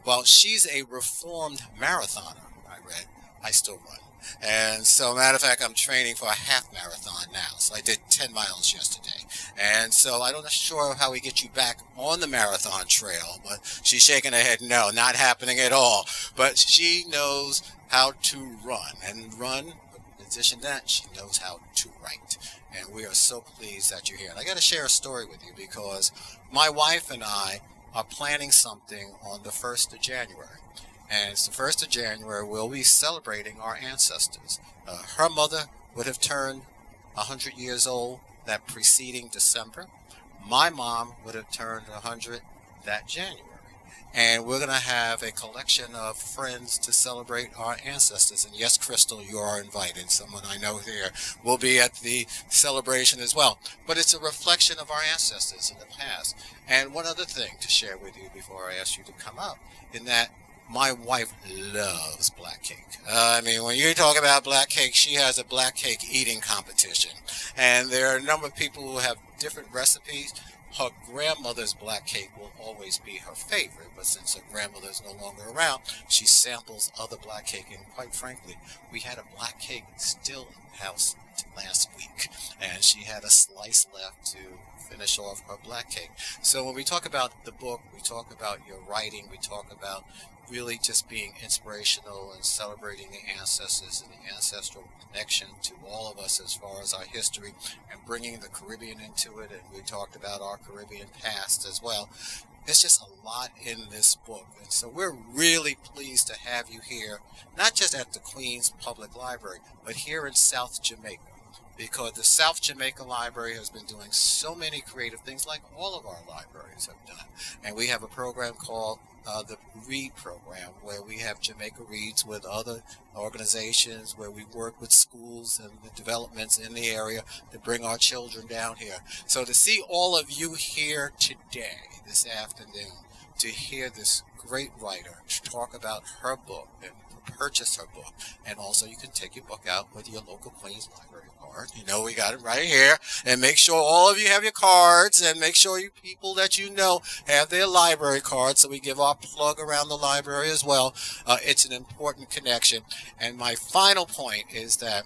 Well, she's a reformed marathoner, I read. I still run. And so, matter of fact, I'm training for a half marathon now. So I did 10 miles yesterday. And so I'm not sure how we get you back on the marathon trail, but she's shaking her head, no, not happening at all. But she knows how to run and run. In addition to that, she knows how to write. And we are so pleased that you're here. And I got to share a story with you because my wife and I are planning something on the 1st of January. And it's the 1st of January, we'll be celebrating our ancestors. Her mother would have turned 100 years old that preceding December. My mom would have turned 100 that January. And we're going to have a collection of friends to celebrate our ancestors. And yes, Crystal, you are invited. Someone I know here will be at the celebration as well. But it's a reflection of our ancestors in the past. And one other thing to share with you before I ask you to come up, in that my wife loves black cake. I mean, when you talk about black cake, she has a black cake eating competition. And there are a number of people who have different recipes. Her grandmother's black cake will always be her favorite, but since her grandmother is no longer around, she samples other black cake. And quite frankly, we had a black cake still in the house last week, and she had a slice left to finish off her black cake. So when we talk about the book, we talk about your writing, we talk about really just being inspirational and celebrating the ancestors and the ancestral connection to all of us as far as our history and bringing the Caribbean into it. And we talked about our Caribbean past as well. There's just a lot in this book. And so we're really pleased to have you here, not just at the Queens Public Library, but here in South Jamaica. Because the South Jamaica Library has been doing so many creative things like all of our libraries have done. And we have a program called the READ program, where we have Jamaica Reads with other organizations, where we work with schools and the developments in the area to bring our children down here. So to see all of you here today, this afternoon, to hear this great writer talk about her book and purchase her book, and also you can take your book out with your local Queens Library card. You know, we got it right here. And make sure all of you have your cards, and make sure you people that you know have their library cards, so we give our plug around the library as well. It's an important connection. And my final point is that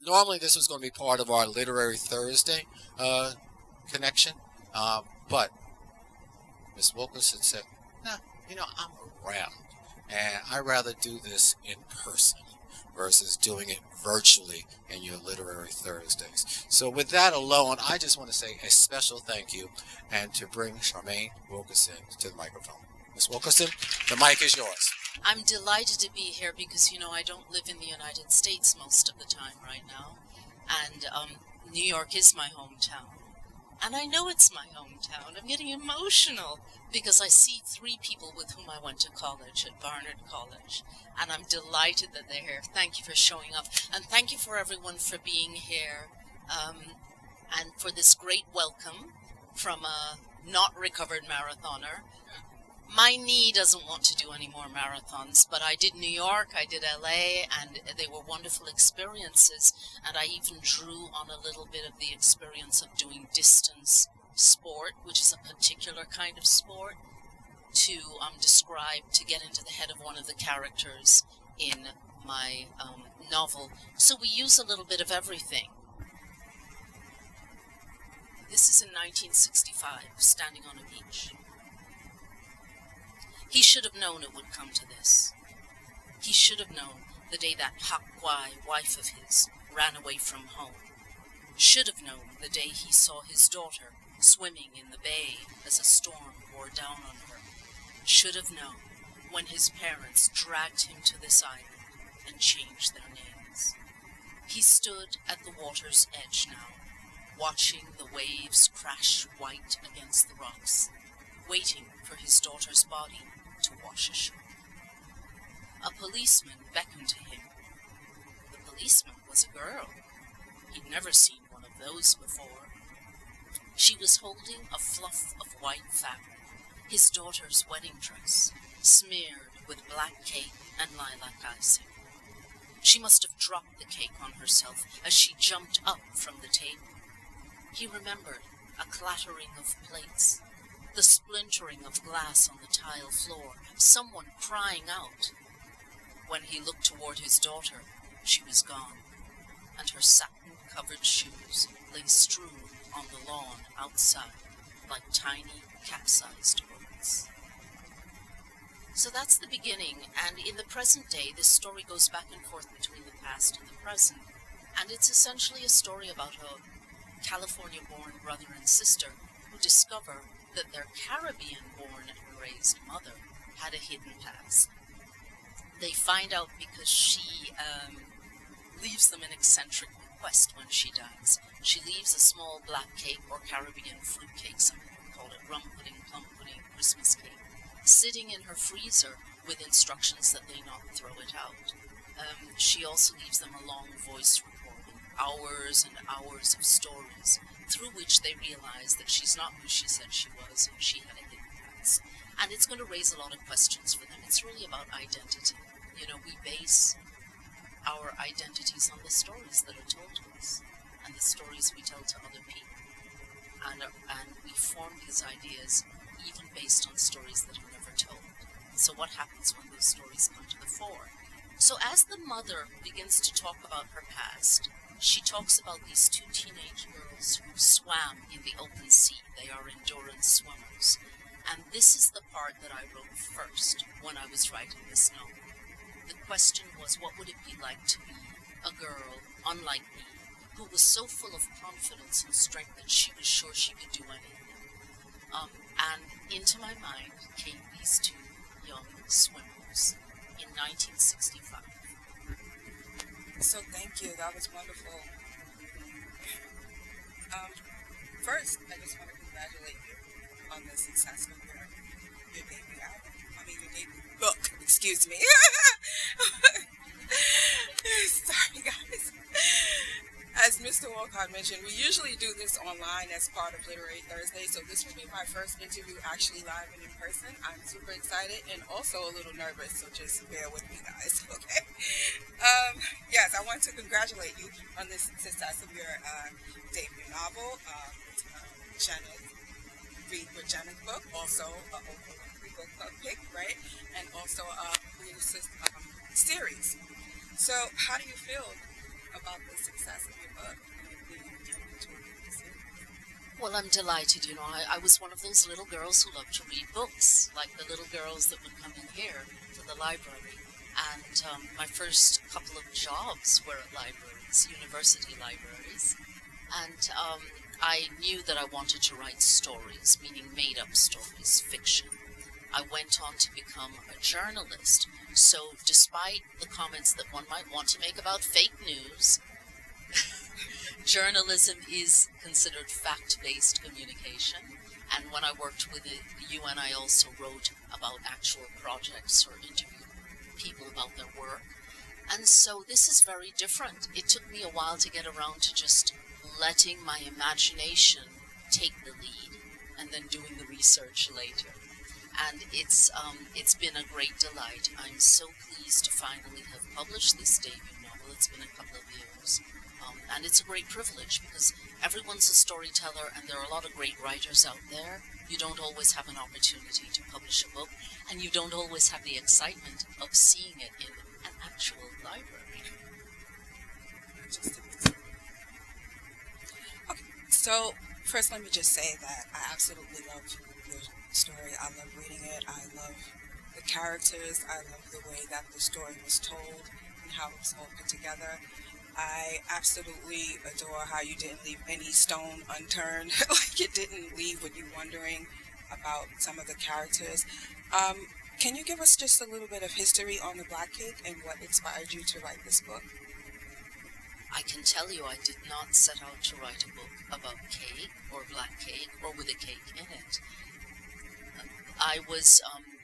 normally this was going to be part of our Literary Thursday connection, but Miss Wilkerson said, nah, I'm around. And I'd rather do this in person versus doing it virtually in your Literary Thursdays. So with that alone, I just want to say a special thank you and to bring Charmaine Wilkerson to the microphone. Ms. Wilkerson, the mic is yours. I'm delighted to be here because, I don't live in the United States most of the time right now. And New York is my hometown. And I know it's my hometown. I'm getting emotional because I see 3 people with whom I went to college at Barnard College. And I'm delighted that they're here. Thank you for showing up. And thank you for everyone for being here. And for this great welcome from a not recovered marathoner. My knee doesn't want to do any more marathons, but I did New York, I did LA, and they were wonderful experiences. And I even drew on a little bit of the experience of doing distance sport, which is a particular kind of sport, to describe, to get into the head of one of the characters in my novel. So we use a little bit of everything. This is in 1965, standing on a beach. He should have known it would come to this. He should have known the day that Pak Kwai, wife of his, ran away from home. Should have known the day he saw his daughter swimming in the bay as a storm bore down on her. Should have known when his parents dragged him to this island and changed their names. He stood at the water's edge now, watching the waves crash white against the rocks, waiting for his daughter's body to wash ashore. A policeman beckoned to him. The policeman was a girl. He'd never seen one of those before. She was holding a fluff of white fabric, his daughter's wedding dress, smeared with black cake and lilac icing. She must have dropped the cake on herself as she jumped up from the table. He remembered a clattering of plates, the splintering of glass on the tile floor, someone crying out. When he looked toward his daughter, she was gone, and her satin-covered shoes lay strewn on the lawn outside like tiny capsized boats. So that's the beginning, and in the present day, this story goes back and forth between the past and the present, and it's essentially a story about a California-born brother and sister who discover that their Caribbean-born and raised mother had a hidden past. They find out because she leaves them an eccentric request when she dies. She leaves a small black cake or Caribbean fruit cake, some people call it rum pudding, plum pudding, Christmas cake, sitting in her freezer with instructions that they not throw it out. She also leaves them a long voice recording, hours and hours of stories, through which they realize that she's not who she said she was and she had a hidden past. And it's going to raise a lot of questions for them. It's really about identity. You know, we base our identities on the stories that are told to us and the stories we tell to other people. And we form these ideas even based on stories that are never told. So what happens when those stories come to the fore? So as the mother begins to talk about her past, she talks about these two teenage girls who swam in the open sea. They are endurance swimmers. And this is the part that I wrote first when I was writing this novel. The question was, what would it be like to be a girl, unlike me, who was so full of confidence and strength that she was sure she could do anything? And into my mind came these two young swimmers in 1965. So thank you. That was wonderful. First, I just want to congratulate you on the success of your debut album. Your debut book. Excuse me. Sorry, guys. As Mr. Wolcott mentioned, we usually do this online as part of Literary Thursday, so this will be my first interview actually live and in person. I'm super excited and also a little nervous, so just bear with me, guys, okay? Yes, I want to congratulate you on the success of your debut novel, Janet, Read with Janet's book, also a Oprah Winfrey Book Club pick, right? And also a series. So how do you feel about the success of your book? Well, I'm delighted. You know, I was one of those little girls who loved to read books, like the little girls that would come in here to the library. And my first couple of jobs were at libraries, university libraries. And I knew that I wanted to write stories, meaning made-up stories, fiction. I went on to become a journalist. So despite the comments that one might want to make about fake news, journalism is considered fact-based communication. And when I worked with the UN, I also wrote about actual projects or interviewed people about their work. And so this is very different. It took me a while to get around to just letting my imagination take the lead and then doing the research later. And it's been a great delight. I'm so pleased to finally have published this debut novel. It's been a couple of years. And it's a great privilege because everyone's a storyteller and there are a lot of great writers out there. You don't always have an opportunity to publish a book, and you don't always have the excitement of seeing it in an actual library. Okay, so first let me just say that I absolutely love your story. I love reading it. I love the characters. I love the way that the story was told and how it was all put together. I absolutely adore how you didn't leave any stone unturned. Like it didn't leave with you wondering about some of the characters. Can you give us just a little bit of history on the Black Cake and what inspired you to write this book? I can tell you I did not set out to write a book about cake or black cake or with a cake in it. I was,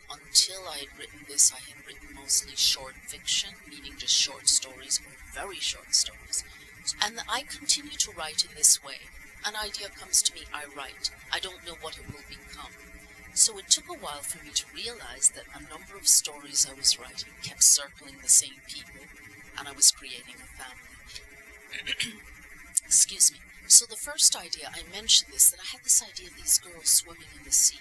until I had written this, I had written mostly short fiction, meaning just short stories or very short stories. And I continue to write in this way. An idea comes to me, I write. I don't know what it will become. So it took a while for me to realize that a number of stories I was writing kept circling the same people, and I was creating a family. Excuse me. So the first idea, I mentioned this, that I had this idea of these girls swimming in the sea.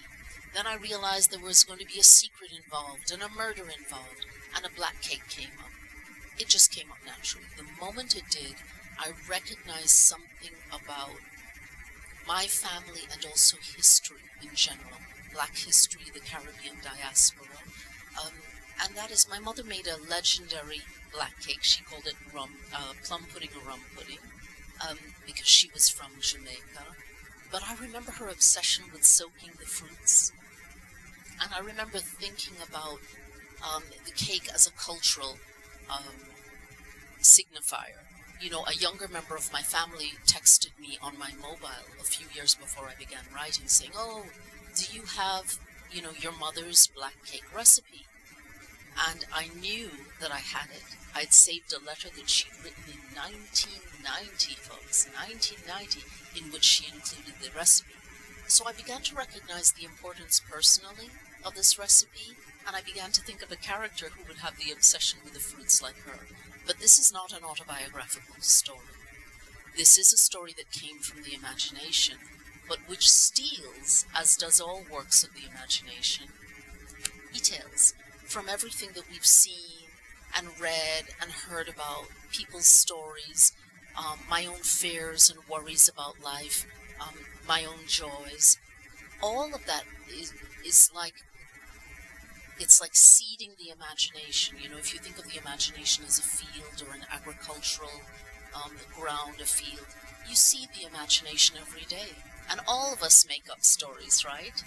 Then I realized there was going to be a secret involved and a murder involved, and a black cake came up. It just came up naturally. The moment it did, I recognized something about my family and also history in general. Black history, the Caribbean diaspora. And that is, my mother made a legendary black cake. She called it plum pudding or rum pudding, because she was from Jamaica. But I remember her obsession with soaking the fruits. And I remember thinking about the cake as a cultural signifier. You know, a younger member of my family texted me on my mobile a few years before I began writing saying, "Oh, do you have, your mother's black cake recipe?" And I knew that I had it. I'd saved a letter that she'd written in 1990, folks, 1990, in which she included the recipe. So I began to recognize the importance personally of this recipe, and I began to think of a character who would have the obsession with the fruits like her. But this is not an autobiographical story. This is a story that came from the imagination, but which steals, as does all works of the imagination, details from everything that we've seen and read and heard about, people's stories, my own fears and worries about life, my own joys. All of that is like, it's like seeding the imagination. If you think of the imagination as a field or an agricultural ground, a field, you seed the imagination every day. And all of us make up stories, right?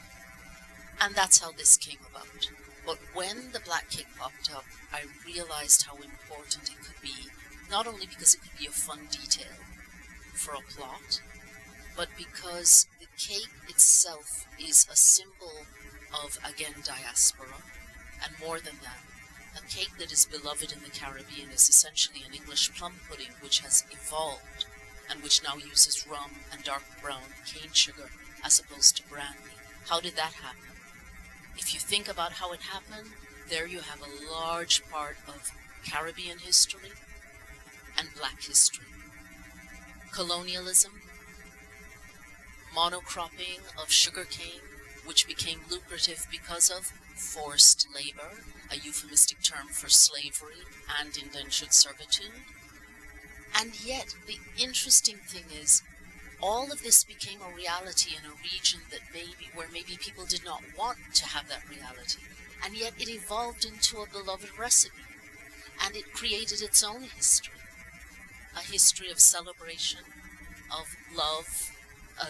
And that's how this came about. But when the black cake popped up, I realized how important it could be, not only because it could be a fun detail for a plot, but because the cake itself is a symbol of, again, diaspora, and more than that, a cake that is beloved in the Caribbean is essentially an English plum pudding which has evolved and which now uses rum and dark brown cane sugar as opposed to brandy. How did that happen? If you think about how it happened, there you have a large part of Caribbean history and black history. Colonialism, monocropping of sugarcane, which became lucrative because of forced labor, a euphemistic term for slavery and indentured servitude. And yet, the interesting thing is, all of this became a reality in a region where maybe people did not want to have that reality. And yet it evolved into a beloved recipe. And it created its own history. A history of celebration, of love,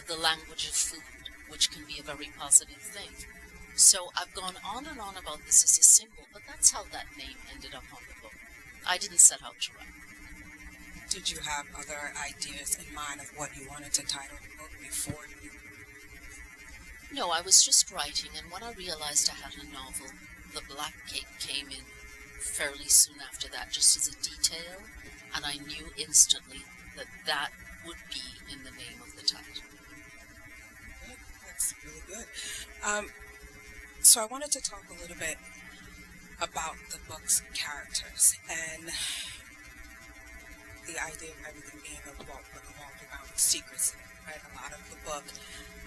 the language of food, which can be a very positive thing. So I've gone on and on about this as a symbol, but that's how that name ended up on the book. I didn't set out to write. Did you have other ideas in mind of what you wanted to title the book before you? No, I was just writing, and when I realized I had a novel, the black cake came in fairly soon after that, just as a detail, and I knew instantly that that would be in the name of the title. That's really good. So I wanted to talk a little bit about the book's characters and the idea of everything being revolved around secrecy. Right? A lot of the book,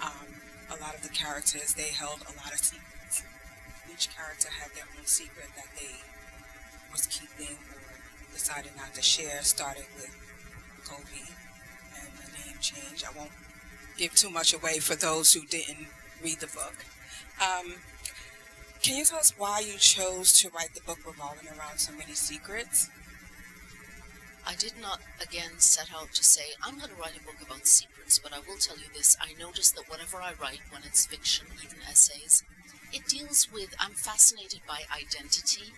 a lot of the characters, they held a lot of secrets. Each character had their own secret that they was keeping or decided not to share, starting with Kobe and the name change. I won't give too much away for those who didn't read the book. Can you tell us why you chose to write the book revolving around so many secrets? I did not, again, set out to say, I'm going to write a book about secrets, but I will tell you this. I notice that whatever I write, when it's fiction, even essays, it deals with, I'm fascinated by identity,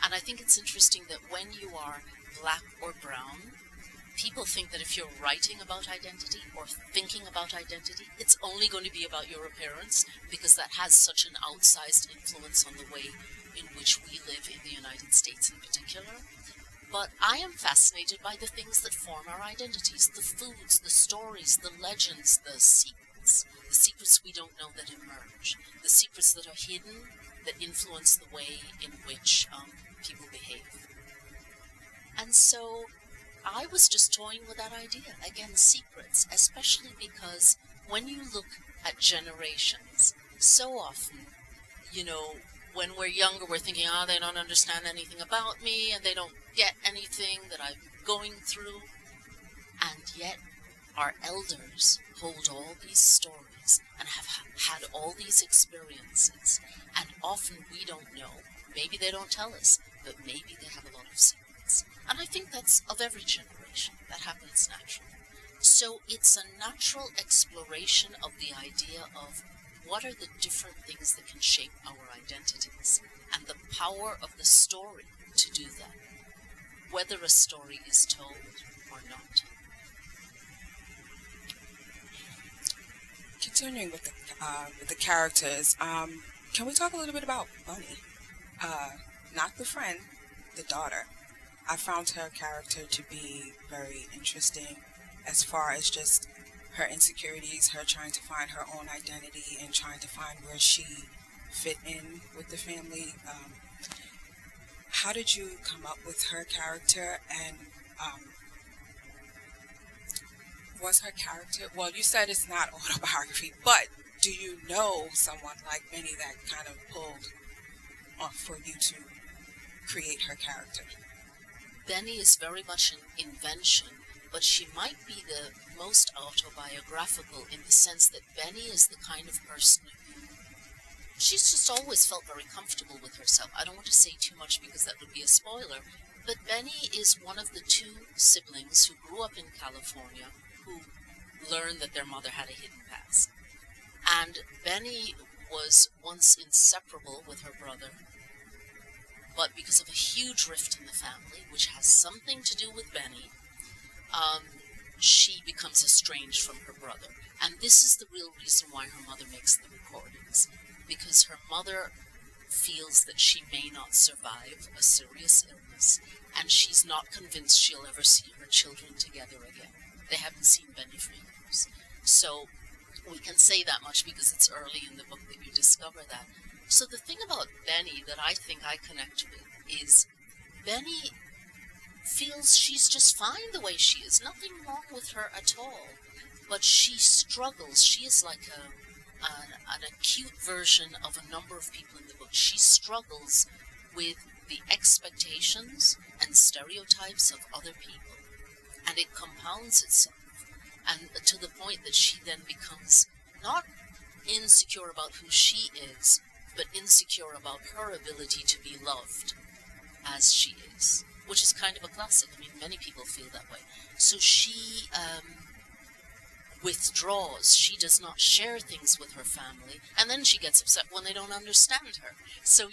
and I think it's interesting that when you are black or brown, people think that if you're writing about identity or thinking about identity, it's only going to be about your appearance, because that has such an outsized influence on the way in which we live in the United States in particular. But I am fascinated by the things that form our identities, the foods, the stories, the legends, the secrets we don't know that emerge, the secrets that are hidden that influence the way in which people behave. And so I was just toying with that idea. Again, secrets, especially because when you look at generations, So often, you know, when we're younger, we're thinking, oh, they don't understand anything about me and they don't get anything that I'm going through. And yet, our elders hold all these stories and have had all these experiences. And often we don't know. Maybe they don't tell us, but maybe they have a lot of secrets. And I think that's of every generation. That happens naturally. So it's a natural exploration of the idea of what are the different things that can shape our identities and the power of the story to do that, whether a story is told or not. Continuing with the characters, can we talk a little bit about Bunny? Not the friend, the daughter. I found her character to be very interesting as far as just her insecurities, her trying to find her own identity and trying to find where she fit in with the family. How did you come up with her character, and was her character, well, you said it's not autobiography, but do you know someone like Benny that kind of pulled off for you to create her character? Benny is very much an invention, but she might be the most autobiographical in the sense that Benny is the kind of person who she's just always felt very comfortable with herself. I don't want to say too much because that would be a spoiler, but Benny is one of the two siblings who grew up in California who learned that their mother had a hidden past. And Benny was once inseparable with her brother, but because of a huge rift in the family, which has something to do with Benny, she becomes estranged from her brother. And this is the real reason why her mother makes the recordings, because her mother feels that she may not survive a serious illness, and she's not convinced she'll ever see her children together again. They haven't seen Benny for years. So we can say that much because it's early in the book that you discover that. So the thing about Benny that I think I connect with is Benny feels she's just fine the way she is. Nothing wrong with her at all. But she struggles. She is like an acute version of a number of people in the book. She struggles with the expectations and stereotypes of other people. And it compounds itself. And to the point that she then becomes not insecure about who she is, but insecure about her ability to be loved as she is, which is kind of a classic. I mean, many people feel that way. So she withdraws. She does not share things with her family, and then she gets upset when they don't understand her. So,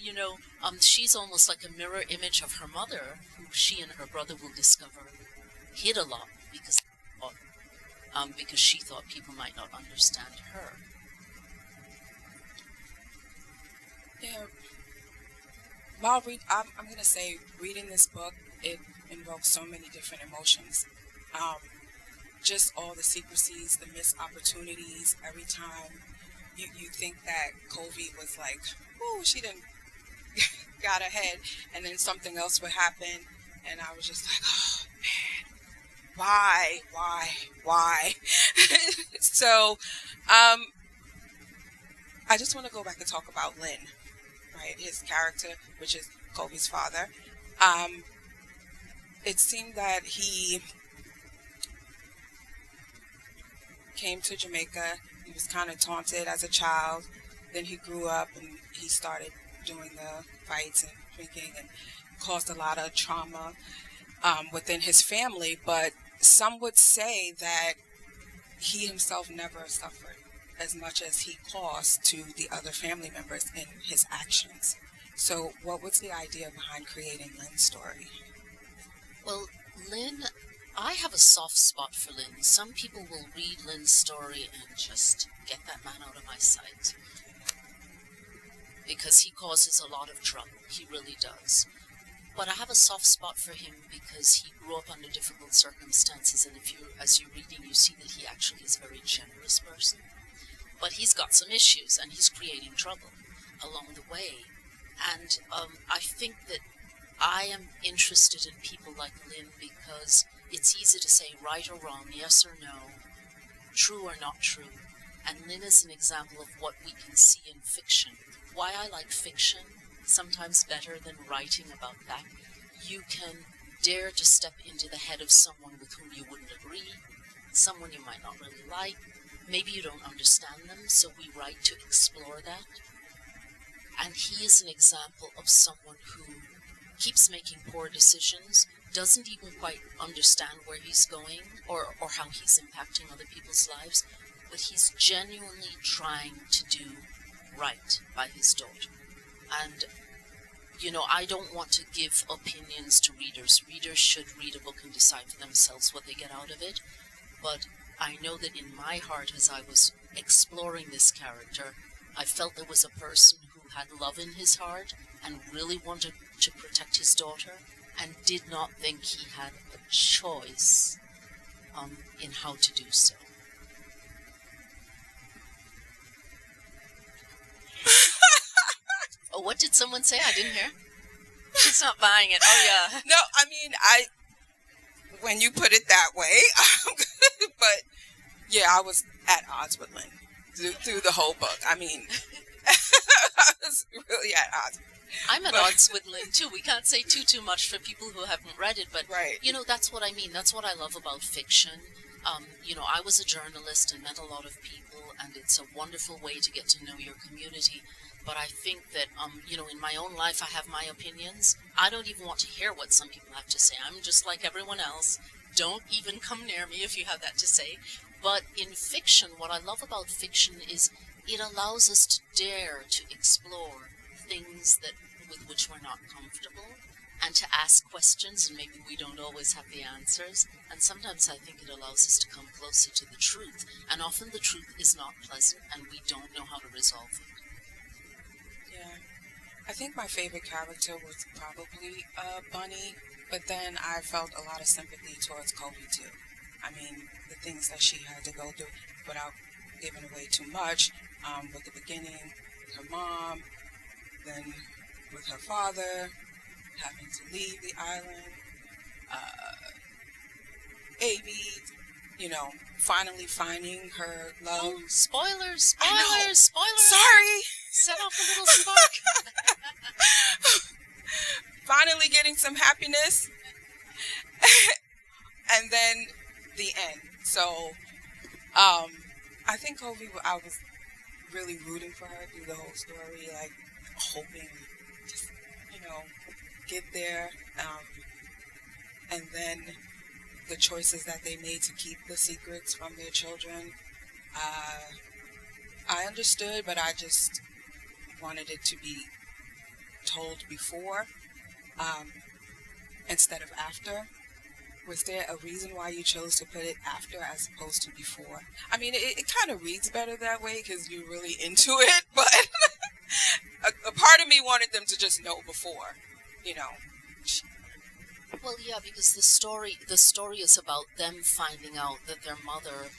she's almost like a mirror image of her mother, who she and her brother will discover hid a lot because she thought people might not understand her. Yeah. While I'm going to say, reading this book, it invokes so many different emotions. Just all the secrecies, the missed opportunities. Every time you think that Covey was like, oh, she didn't got ahead, and then something else would happen, and I was just like, oh, man. Why? So, I just want to go back and talk about Lynn, right? His character, which is Covey's father. It seemed that he came to Jamaica. He was kind of taunted as a child. Then he grew up and he started doing the fights and drinking and caused a lot of trauma within his family. But some would say that he himself never suffered as much as he caused to the other family members in his actions. So what was the idea behind creating Lynn's story? Well, Lynn, I have a soft spot for Lynn. Some people will read Lynn's story and just get that man out of my sight, because he causes a lot of trouble. He really does. But I have a soft spot for him because he grew up under difficult circumstances, and as you're reading, you see that he actually is a very generous person. But he's got some issues, and he's creating trouble along the way. And I think that I am interested in people like Lynn because it's easy to say right or wrong, yes or no, true or not true. And Lynn is an example of what we can see in fiction. Why I like fiction, sometimes better than writing about that, you can dare to step into the head of someone with whom you wouldn't agree, someone you might not really like. Maybe you don't understand them, so we write to explore that. And he is an example of someone who keeps making poor decisions, doesn't even quite understand where he's going or how he's impacting other people's lives, but he's genuinely trying to do right by his daughter. And, I don't want to give opinions to readers. Readers should read a book and decide for themselves what they get out of it. But I know that in my heart, as I was exploring this character, I felt there was a person who had love in his heart and really wanted to protect his daughter and did not think he had a choice in how to do so. Oh, what did someone say? I didn't hear. She's not buying it. Oh, yeah. No, I mean, when you put it that way, but yeah, I was at odds with Lynn through the whole book. I mean, I was really at odds. I'm at odds with Lynn, too. We can't say too much for people who haven't read it, but, right. That's what I mean. That's what I love about fiction. I was a journalist and met a lot of people, and it's a wonderful way to get to know your community. But I think that, in my own life, I have my opinions. I don't even want to hear what some people have to say. I'm just like everyone else. Don't even come near me if you have that to say. But in fiction, what I love about fiction is it allows us to dare to explore things with which we're not comfortable, and to ask questions, and maybe we don't always have the answers. And sometimes I think it allows us to come closer to the truth. And often the truth is not pleasant, and we don't know how to resolve it. Yeah. I think my favorite character was probably Bunny, but then I felt a lot of sympathy towards Kobe too. I mean, the things that she had to go through without giving away too much, with the beginning, with her mom, then with her father, having to leave the island, Abby, finally finding her love. Oh, spoilers! I know. Spoilers! Sorry! Set off a little spark. Finally getting some happiness. And then the end. So, I think Kobe, I was really rooting for her through the whole story, like hoping just, get there. And then the choices that they made to keep the secrets from their children. I understood, but I just wanted it to be told before, instead of after. Was there a reason why you chose to put it after as opposed to before? I mean, it kind of reads better that way because you're really into it, but a part of me wanted them to just know before, Well, yeah, because the story is about them finding out that their mother,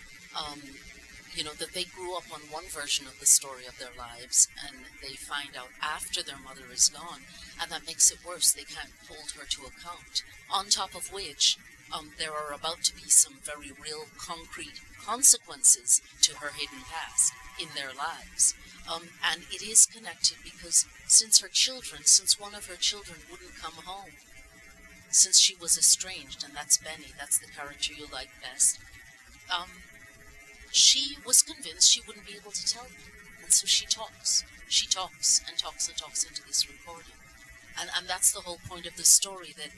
that they grew up on one version of the story of their lives, and they find out after their mother is gone, and that makes it worse. They can't hold her to account. On top of which, there are about to be some very real, concrete consequences to her hidden past in their lives. And it is connected because since one of her children wouldn't come home, since she was estranged, and that's Benny, that's the character you like best, she was convinced she wouldn't be able to tell them. And so she talks. She talks and talks and talks into this recording. And that's the whole point of the story, that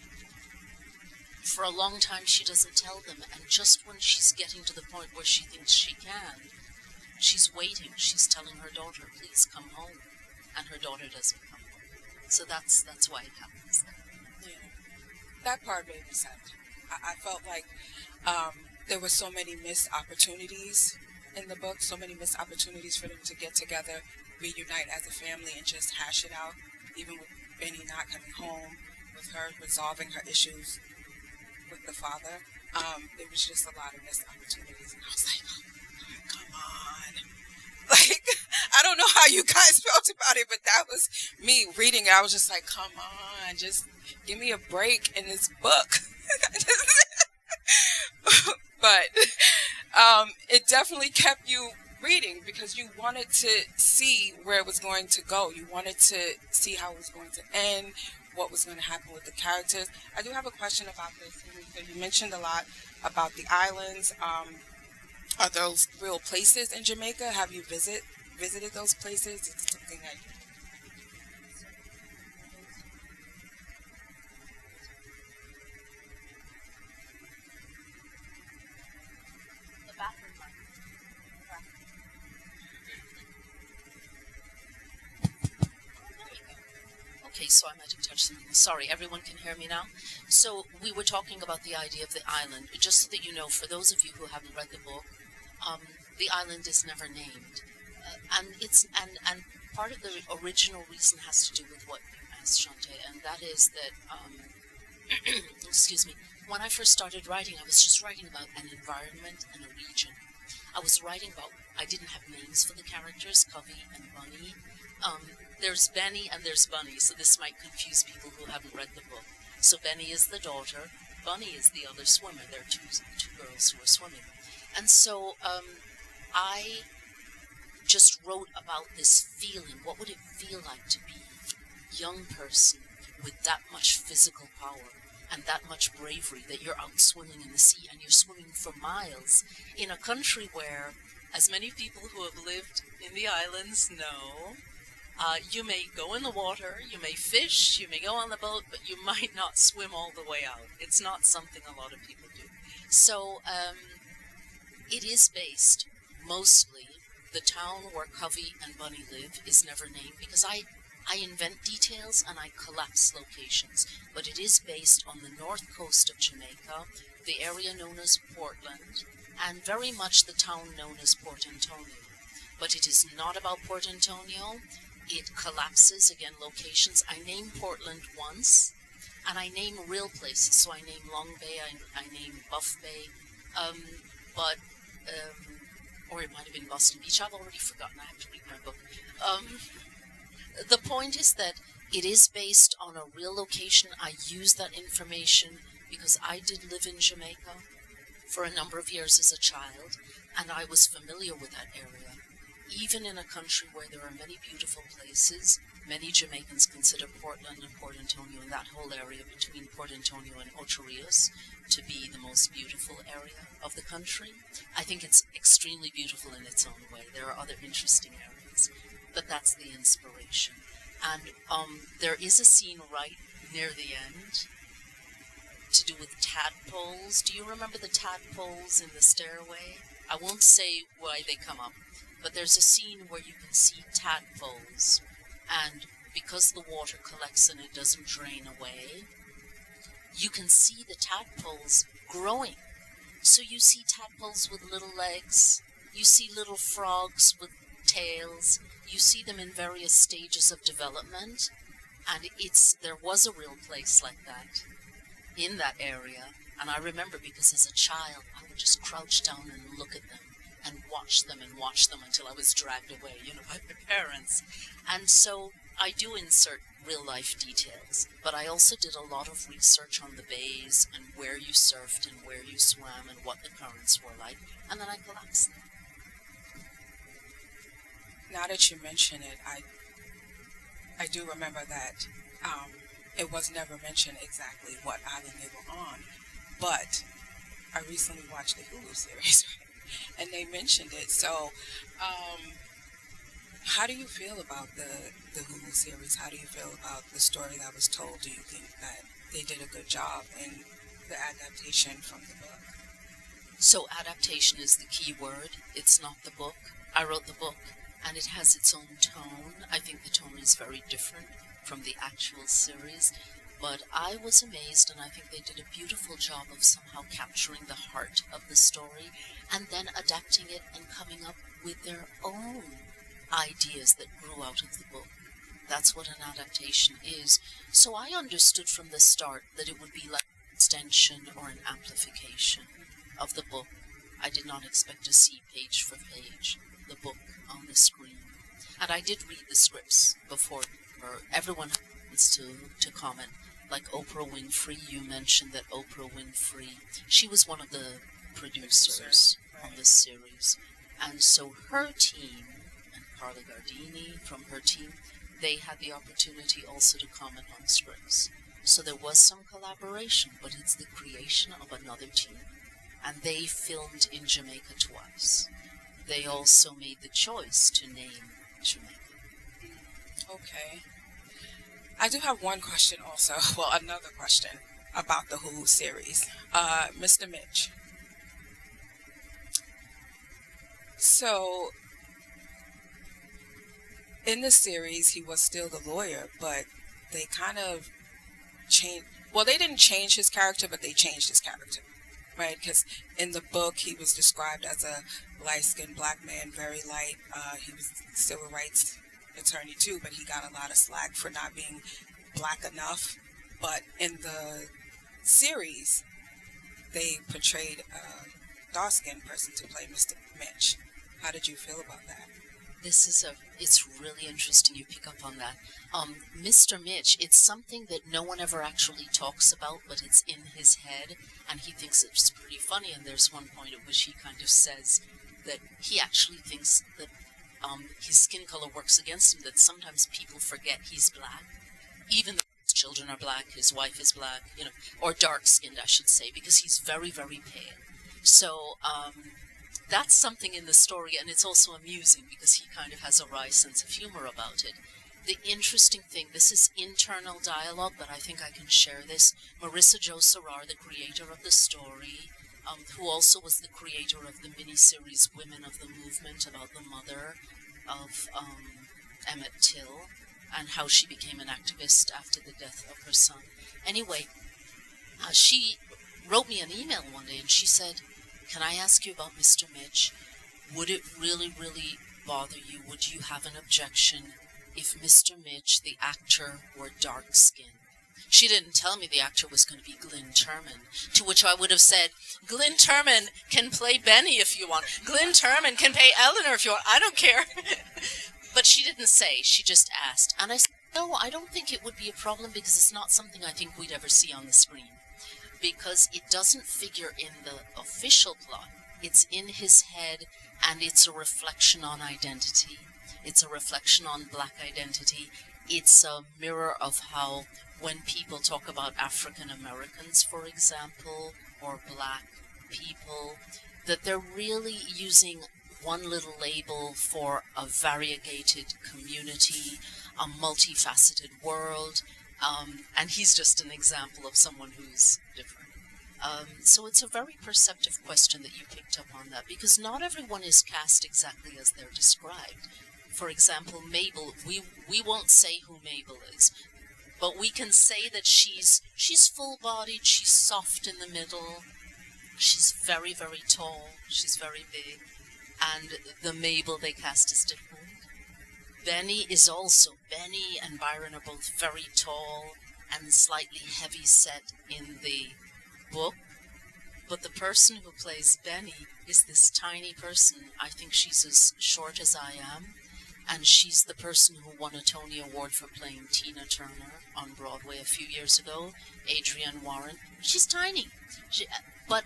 for a long time she doesn't tell them, and just when she's getting to the point where she thinks she can, she's waiting. She's telling her daughter, please come home. And her daughter doesn't come home. So that's why it happens. Yeah. That part made me sad. I felt like there were so many missed opportunities in the book, so many missed opportunities for them to get together, reunite as a family, and just hash it out, even with Benny not coming home, with her resolving her issues with the father. There was just a lot of missed opportunities, and I was like, oh, come on. Like, I don't know how you guys felt about it, but that was me reading it. I was just like, come on, just give me a break in this book. But it definitely kept you reading because you wanted to see where it was going to go. You wanted to see how it was going to end, what was going to happen with the characters. I do have a question about this series. So you mentioned a lot about the islands. Are those real places in Jamaica? Have you visited those places? Is it something that The bathroom. Okay, so I might have touched something. Sorry, everyone can hear me now. So we were talking about the idea of the island. Just so that you know, for those of you who haven't read the book, the island is never named, and part of the original reason has to do with what you asked, Shantae, and that is that excuse me. When I first started writing, I was just writing about an environment and a region. I was writing about. I didn't have names for the characters, Covey and Bunny. There's Benny and there's Bunny, so this might confuse people who haven't read the book. So Benny is the daughter, Bunny is the other swimmer. There are two girls who are swimming. And so I just wrote about this feeling. What would it feel like to be a young person with that much physical power and that much bravery that you're out swimming in the sea and you're swimming for miles in a country where, as many people who have lived in the islands know, you may go in the water, you may fish, you may go on the boat, but you might not swim all the way out. It's not something a lot of people do. So it is based mostly, the town where Covey and Bunny live is never named because I invent details and I collapse locations, but it is based on the north coast of Jamaica, the area known as Portland, and very much the town known as Port Antonio. But it is not about Port Antonio. It collapses, again, locations. I name Portland once, and I name real places. So I name Long Bay, I name Buff Bay, or it might have been Boston Beach. I've already forgotten. I have to read my book. The point is that it is based on a real location. I use that information because I did live in Jamaica for a number of years as a child, and I was familiar with that area. Even in a country where there are many beautiful places, many Jamaicans consider Portland and Port Antonio and that whole area between Port Antonio and Ocho Rios to be the most beautiful area of the country. I think it's extremely beautiful in its own way. There are other interesting areas, but that's the inspiration. And there is a scene right near the end to do with tadpoles. Do you remember the tadpoles in the stairway? I won't say why they come up, but there's a scene where you can see tadpoles, and because the water collects and it doesn't drain away, you can see the tadpoles growing. So you see tadpoles with little legs, you see little frogs with tails, you see them in various stages of development, and there was a real place like that in that area. And I remember because as a child I would just crouch down and look at them and watch them until I was dragged away, by my parents. And so I do insert real life details, but I also did a lot of research on the bays and where you surfed and where you swam and what the currents were like, and then I collapsed them. Now that you mention it, I do remember that it was never mentioned exactly what island they were on, but I recently watched the Hulu series, and they mentioned it. So, how do you feel about the Hulu series? How do you feel about the story that was told? Do you think that they did a good job in the adaptation from the book? So adaptation is the key word. It's not the book. I wrote the book, and it has its own tone. I think the tone is very different from the actual series, but I was amazed, and I think they did a beautiful job of somehow capturing the heart of the story and then adapting it and coming up with their own ideas that grew out of the book. That's what an adaptation is. So I understood from the start that it would be like an extension or an amplification of the book. I did not expect to see page for page the book on the screen. And I did read the scripts before. Everyone has to comment. Like Oprah Winfrey, you mentioned that Oprah Winfrey, she was one of the producers on this series. And so her team, and Carla Gardini from her team, they had the opportunity also to comment on scripts. So there was some collaboration, but it's the creation of another team. And they filmed in Jamaica twice. They also made the choice to name Jamaica. Okay. I do have one question also. Well, another question about the Hulu series. Mr. Mitch. So, in the series, he was still the lawyer, but they kind of changed. Well, they didn't change his character, but they changed his character, right? Because in the book, he was described as a light-skinned black man, very light. He was a civil rights attorney too, but he got a lot of slack for not being black enough. But in the series, they portrayed a dark-skinned person to play Mr. Mitch. How did you feel about that? It's really interesting you pick up on that. Mr. Mitch, it's something that no one ever actually talks about, but it's in his head, and he thinks it's pretty funny, and there's one point at which he kind of says that he actually thinks that his skin color works against him, that sometimes people forget he's black, even though his children are black, his wife is black, or dark-skinned, I should say, because he's very, very pale. So, that's something in the story, and it's also amusing because he kind of has a wry sense of humor about it. The interesting thing, this is internal dialogue, but I think I can share this. Marissa Jo Sarar, the creator of the story, who also was the creator of the miniseries Women of the Movement about the mother of Emmett Till and how she became an activist after the death of her son. Anyway, she wrote me an email one day and she said, "Can I ask you about Mr. Mitch? Would it really, really bother you? Would you have an objection if Mr. Mitch, the actor, were dark-skinned?" She didn't tell me the actor was going to be Glynn Turman, to which I would have said, "Glynn Turman can play Benny if you want. Glynn Turman can play Eleanor if you want. I don't care." But she didn't say. She just asked. And I said, "No, I don't think it would be a problem because it's not something I think we'd ever see on the screen. Because it doesn't figure in the official plot. It's in his head, and it's a reflection on identity. It's a reflection on black identity. It's a mirror of how when people talk about African Americans, for example, or black people, that they're really using one little label for a variegated community, a multifaceted world, and he's just an example of someone who's different. So it's a very perceptive question that you picked up on that, because not everyone is cast exactly as they're described. For example, Mabel, we won't say who Mabel is, but we can say that she's full-bodied, she's soft in the middle, she's very, very tall, she's very big, and the Mabel they cast is different. Benny and Byron are both very tall and slightly heavy-set in the book, but the person who plays Benny is this tiny person. I think she's as short as I am, and she's the person who won a Tony Award for playing Tina Turner on Broadway a few years ago, Adrienne Warren. She's tiny. But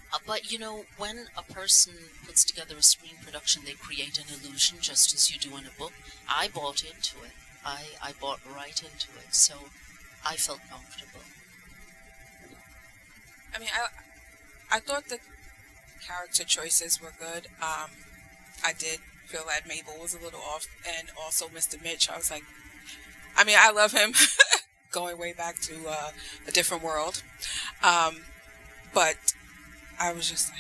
when a person puts together a screen production, they create an illusion just as you do in a book. I bought into it. I bought right into it, so I felt comfortable. I mean, I thought the character choices were good. I did feel that Mabel was a little off, and also Mr. Mitch. I was like, I mean, I love him, going way back to A Different World, but I was just like,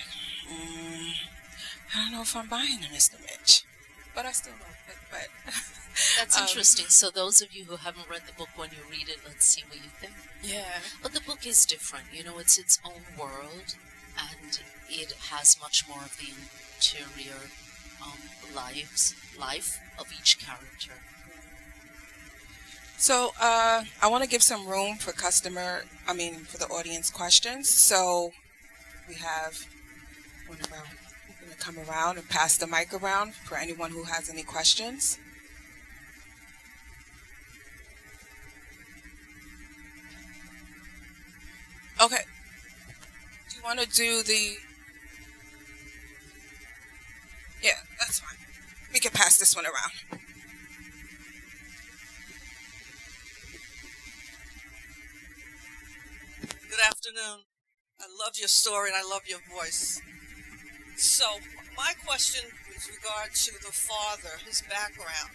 I don't know if I'm buying the Mr. Mitch, but I still love it. But that's interesting. So those of you who haven't read the book, when you read it, let's see what you think. Yeah. But the book is different. It's its own world, and it has much more of the interior life of each character. So I want to give some room for for the audience questions. So we have one around. I'm going to come around and pass the mic around for anyone who has any questions. Okay. Do you want to do the... Yeah, that's fine. pass this one around. Good afternoon. I love your story and I love your voice. So, my question with regard to the father, his background.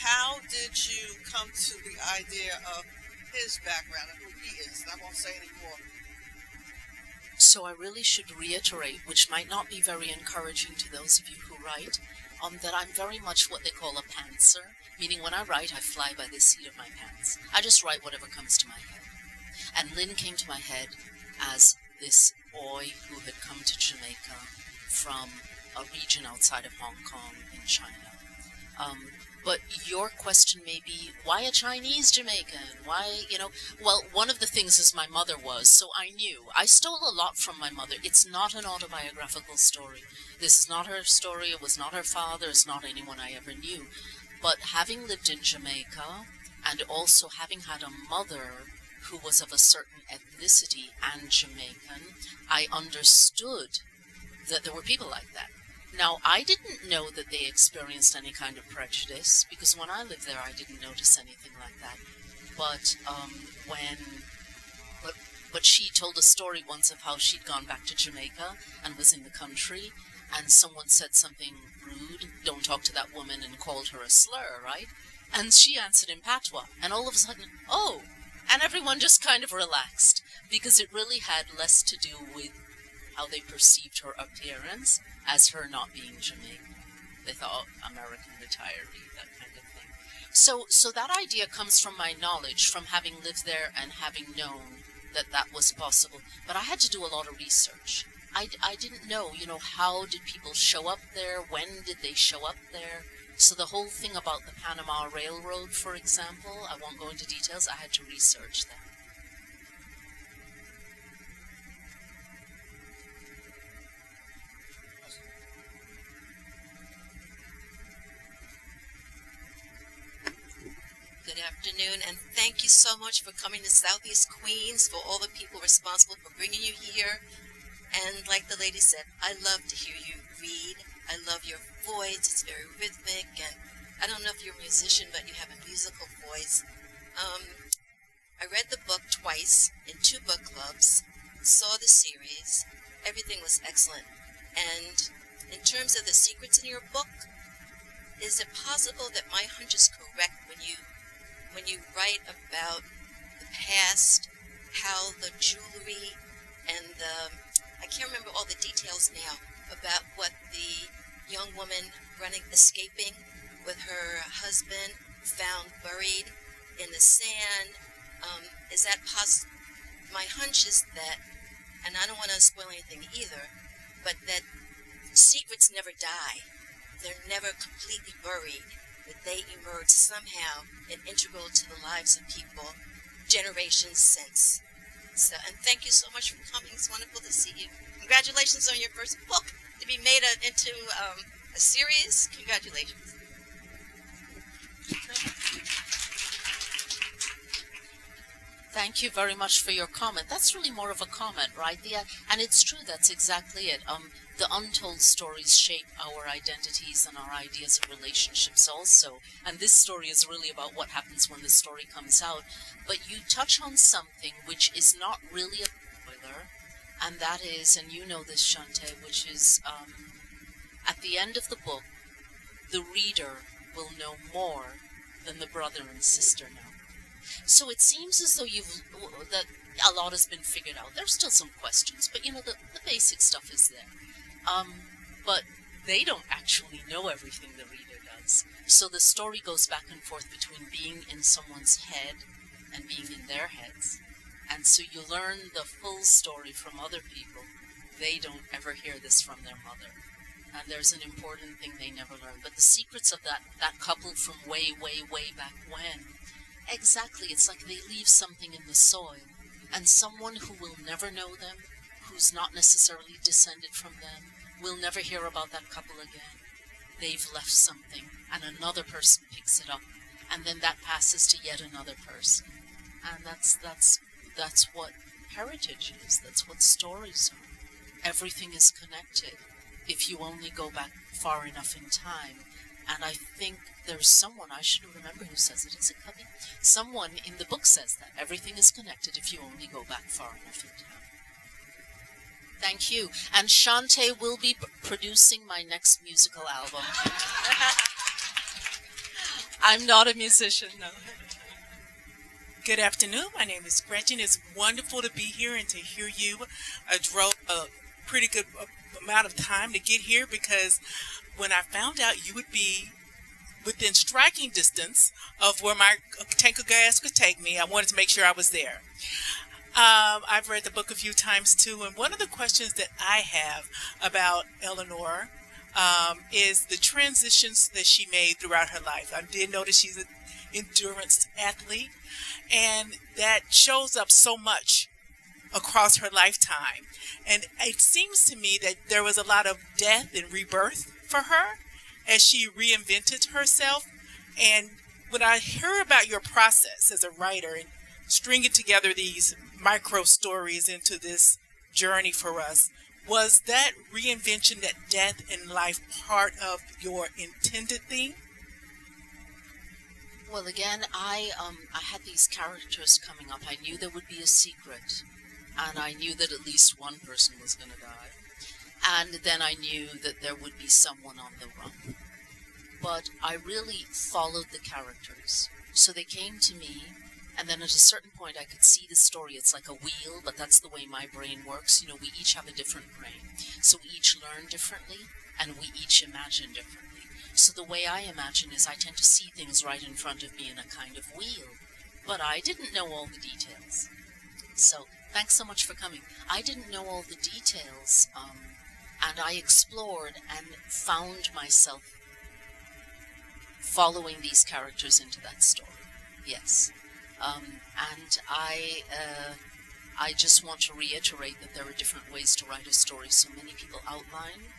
How did you come to the idea of his background and who he is? And I won't say any more. So I really should reiterate, which might not be very encouraging to those of you who write, that I'm very much what they call a pantser, meaning when I write, I fly by the seat of my pants. I just write whatever comes to my head. And Lynn came to my head as this boy who had come to Jamaica from a region outside of Hong Kong in China. But your question may be, why a Chinese Jamaican? Why, well, one of the things is my mother was, so I knew. I stole a lot from my mother. It's not an autobiographical story. This is not her story. It was not her father. It's not anyone I ever knew. But having lived in Jamaica and also having had a mother who was of a certain ethnicity and Jamaican, I understood that there were people like that. Now, I didn't know that they experienced any kind of prejudice, because when I lived there, I didn't notice anything like that. But but she told a story once of how she'd gone back to Jamaica and was in the country, and someone said something rude, don't talk to that woman, and called her a slur, right? And she answered in patois, and all of a sudden, oh, and everyone just kind of relaxed, because it really had less to do with how they perceived her appearance as her not being Jamaican. They thought, oh, American retiree, that kind of thing. So that idea comes from my knowledge, from having lived there and having known that that was possible. But I had to do a lot of research. I didn't know, how did people show up there? When did they show up there? So the whole thing about the Panama Railroad, for example, I won't go into details. I had to research that. Good afternoon, and thank you so much for coming to Southeast Queens, for all the people responsible for bringing you here. And like the lady said, I love to hear you read. I love your voice. It's very rhythmic, and I don't know if you're a musician, but you have a musical voice. I read the book twice in 2 book clubs, saw the series. Everything was excellent. And in terms of the secrets in your book, is it possible that my hunch is correct when you write about the past, how the jewelry and I can't remember all the details now about what the young woman escaping with her husband found buried in the sand. Is that possible? My hunch is that, and I don't want to spoil anything either, but that secrets never die. They're never completely buried, that they emerge somehow and integral to the lives of people generations since. So, and thank you so much for coming. It's wonderful to see you. Congratulations on your first book to be made into a series. Congratulations. Thank you very much for your comment. That's really more of a comment, right? And it's true, that's exactly it. The untold stories shape our identities and our ideas of relationships also. And this story is really about what happens when the story comes out. But you touch on something which is not really a spoiler, and that is, and you know this, Shante, which is at the end of the book, the reader will know more than the brother and sister know. So it seems as though that a lot has been figured out. There's still some questions, but the basic stuff is there. But they don't actually know everything the reader does. So the story goes back and forth between being in someone's head and being in their heads. And so you learn the full story from other people. They don't ever hear this from their mother. And there's an important thing they never learn. But the secrets of that couple from way, way, way back when, exactly, it's like they leave something in the soil. And someone who will never know them, who's not necessarily descended from them, will never hear about that couple again. They've left something, and another person picks it up, and then that passes to yet another person. And that's what heritage is. That's what stories are. Everything is connected if you only go back far enough in time. And I think there's someone, I should remember who says it. Is it Cubby? Someone in the book says that. Everything is connected if you only go back far enough in time. Thank you. And Shantae will be producing my next musical album. I'm not a musician, no. Good afternoon. My name is Gretchen. It's wonderful to be here and to hear you. I drove a pretty good amount of time to get here because when I found out you would be within striking distance of where my tank of gas could take me, I wanted to make sure I was there. I've read the book a few times too, and one of the questions that I have about Eleanor is the transitions that she made throughout her life. I did notice she's an endurance athlete, and that shows up so much across her lifetime. And it seems to me that there was a lot of death and rebirth for her as she reinvented herself. And when I hear about your process as a writer and stringing together these micro stories into this journey for us, was that reinvention, that death in life, part of your intended theme? Well, again, I had these characters coming up. I knew there would be a secret, and I knew that at least one person was going to die. And then I knew that there would be someone on the run. But I really followed the characters. So they came to me, and then at a certain point I could see the story. It's like a wheel, but that's the way my brain works. You know, we each have a different brain. So we each learn differently, and we each imagine differently. So the way I imagine is I tend to see things right in front of me in a kind of wheel. But I didn't know all the details. So thanks so much for coming. I didn't know all the details, and I explored and found myself following these characters into that story. Yes. And I just want to reiterate that there are different ways to write a story. So many people outline.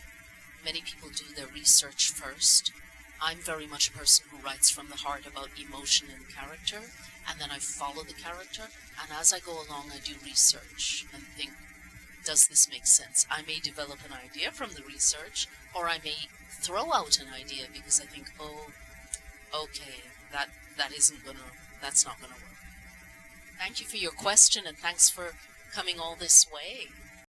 Many people do their research first. I'm very much a person who writes from the heart about emotion and character, and then I follow the character, and as I go along I do research and think, does this make sense? I may develop an idea from the research, or I may throw out an idea because I think, oh, okay, that's not gonna work. Thank you for your question, and thanks for coming all this way.